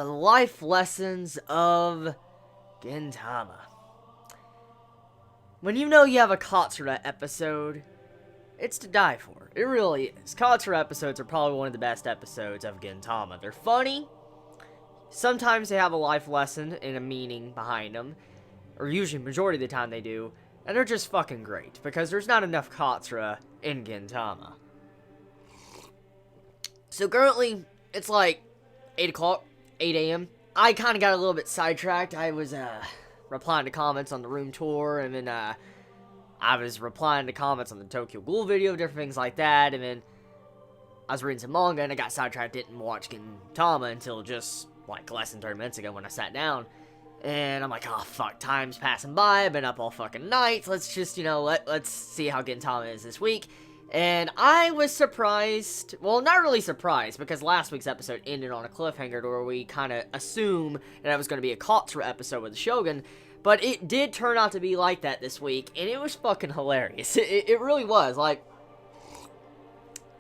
Life lessons of Gintama. When you know you have a Katsura episode, it's to die for. It really is. Katsura episodes are probably one of the best episodes of Gintama. They're funny. Sometimes they have a life lesson and a meaning behind them. Or usually, majority of the time they do. And they're just fucking great. Because there's not enough Katsura in Gintama. So currently, it's like 8 o'clock, 8 a.m. I kind of got a little bit sidetracked. I was replying to comments on the room tour. And then I was replying to comments on the Tokyo Ghoul video. Different things like that. And then I was reading some manga and I got sidetracked. Didn't watch Gintama until just like less than 30 minutes ago when I sat down. And I'm like, oh fuck, time's passing by. I've been up all fucking night. Let's just, let's see how Gintama is this week. And I was surprised, well, not really surprised, because last week's episode ended on a cliffhanger where we kind of assumed that it was going to be a Katsura episode with the Shogun, but it did turn out to be like that this week, and it was fucking hilarious. It really was. Like,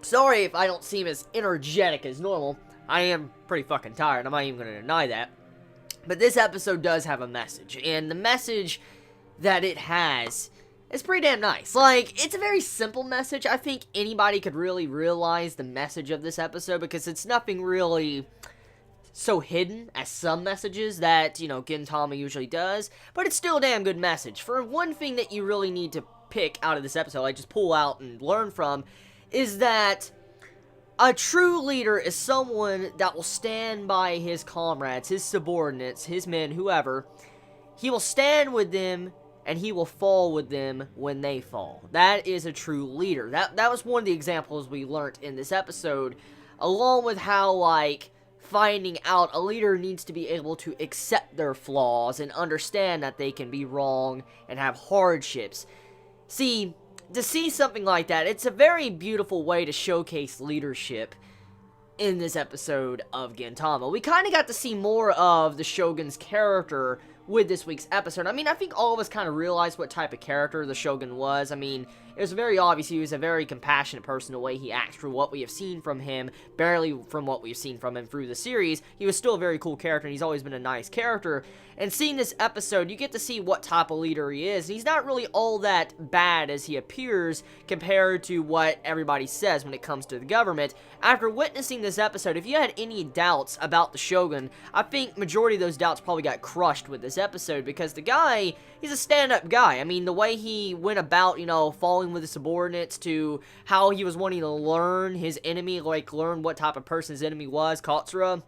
sorry if I don't seem as energetic as normal. I am pretty fucking tired. I'm not even going to deny that. But this episode does have a message, and the message that it has is pretty damn nice. Like, it's a very simple message. I think anybody could really realize the message of this episode, because it's nothing really so hidden as some messages that, Gintama usually does, but it's still a damn good message. For one thing that you really need to pick out of this episode, like just pull out and learn from, is that a true leader is someone that will stand by his comrades, his subordinates, his men, whoever. He will stand with them, and he will fall with them when they fall. That is a true leader. That was one of the examples we learned in this episode, along with how, like, finding out a leader needs to be able to accept their flaws and understand that they can be wrong and have hardships. See, to see something like that, it's a very beautiful way to showcase leadership in this episode of Gintama. We kind of got to see more of the Shogun's character with this week's episode. I mean, I think all of us kind of realized what type of character the Shogun was. I mean, it was very obvious he was a very compassionate person, the way he acts, for what we have seen from him, barely from what we've seen from him through the series. He was still a very cool character, and he's always been a nice character. And seeing this episode, you get to see what type of leader he is. He's not really all that bad as he appears compared to what everybody says when it comes to the government. After witnessing this episode, if you had any doubts about the Shogun, I think majority of those doubts probably got crushed with this episode, because the guy, he's a stand-up guy. I mean, the way he went about, falling with his subordinates, to how he was wanting to learn his enemy, like learn what type of person his enemy was, Katsura.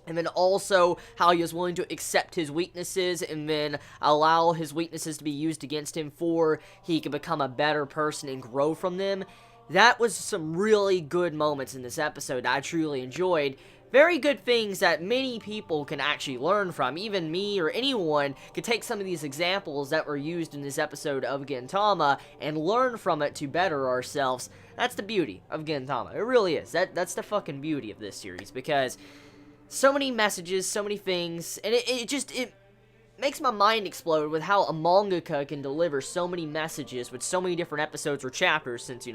And then also how he was willing to accept his weaknesses and then allow his weaknesses to be used against him for he could become a better person and grow from them. That was some really good moments in this episode that I truly enjoyed. Very good things that many people can actually learn from. Even me or anyone could take some of these examples that were used in this episode of Gintama and learn from it to better ourselves. That's the beauty of Gintama. It really is. That's the fucking beauty of this series, because so many messages, so many things, and it makes my mind explode with how a mangaka can deliver so many messages with so many different episodes or chapters, since, the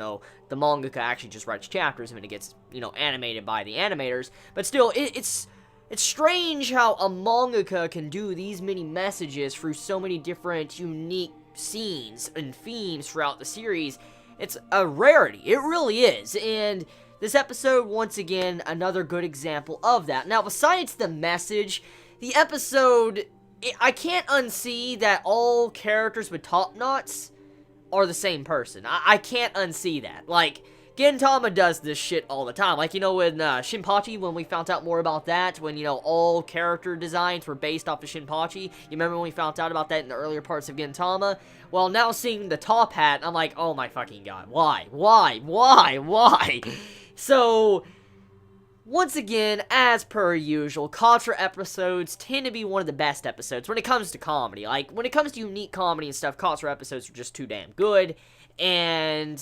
mangaka actually just writes chapters and then it gets, animated by the animators. But still, it's strange how a mangaka can do these many messages through so many different unique scenes and themes throughout the series. It's a rarity. It really is. And this episode, once again, another good example of that. Now, besides the message, the episode, I can't unsee that all characters with top knots are the same person. I can't unsee that. Like, Gintama does this shit all the time. Like, with Shinpachi, when we found out more about that, when, all character designs were based off of Shinpachi. You remember when we found out about that in the earlier parts of Gintama? Well, now seeing the top hat, I'm like, oh my fucking god, why? So, once again, as per usual, Katsura episodes tend to be one of the best episodes when it comes to comedy. Like, when it comes to unique comedy and stuff, Katsura episodes are just too damn good. And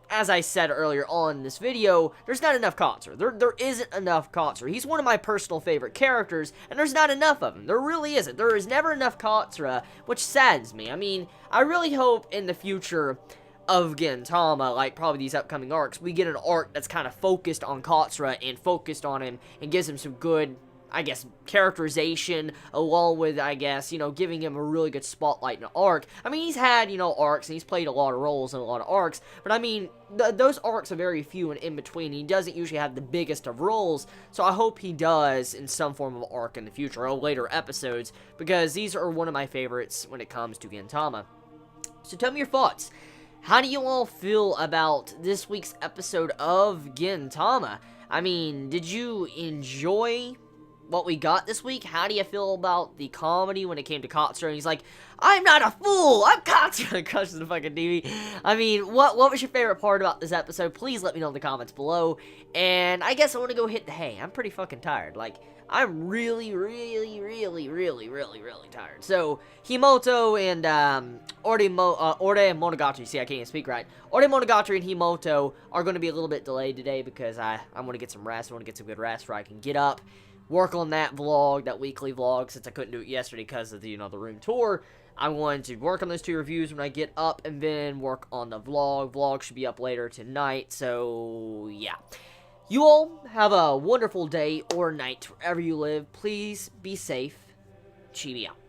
as I said earlier on in this video, there's not enough Katsura. There isn't enough Katsura. He's one of my personal favorite characters, and there's not enough of him. There really isn't. There is never enough Katsura, which saddens me. I mean, I really hope in the future of Gintama, like probably these upcoming arcs, we get an arc that's kind of focused on Katsura and focused on him and gives him some good I guess, characterization, along with, I guess, giving him a really good spotlight in an arc. I mean, he's had, arcs, and he's played a lot of roles in a lot of arcs, but I mean, those arcs are very few and in between. He doesn't usually have the biggest of roles, so I hope he does in some form of arc in the future, or later episodes, because these are one of my favorites when it comes to Gintama. So tell me your thoughts. How do you all feel about this week's episode of Gintama? I mean, did you enjoy what we got this week? How do you feel about the comedy when it came to Katsura? And he's like, I'm not a fool! I'm Katsura! Crushes the fucking TV. I mean, what was your favorite part about this episode? Please let me know in the comments below. And I guess I want to go hit the hay. I'm pretty fucking tired. Like, I'm really tired. So, Himoto and, Ore Monogatari, see, I can't even speak right. Ore Monogatari and Himoto are going to be a little bit delayed today because I want to get some rest. I want to get some good rest where I can get up, work on that vlog, that weekly vlog, since I couldn't do it yesterday because of the, the room tour. I'm going to work on those 2 reviews when I get up, and then work on the vlog. Vlog should be up later tonight, so, yeah. You all have a wonderful day or night wherever you live. Please be safe. Chibit out.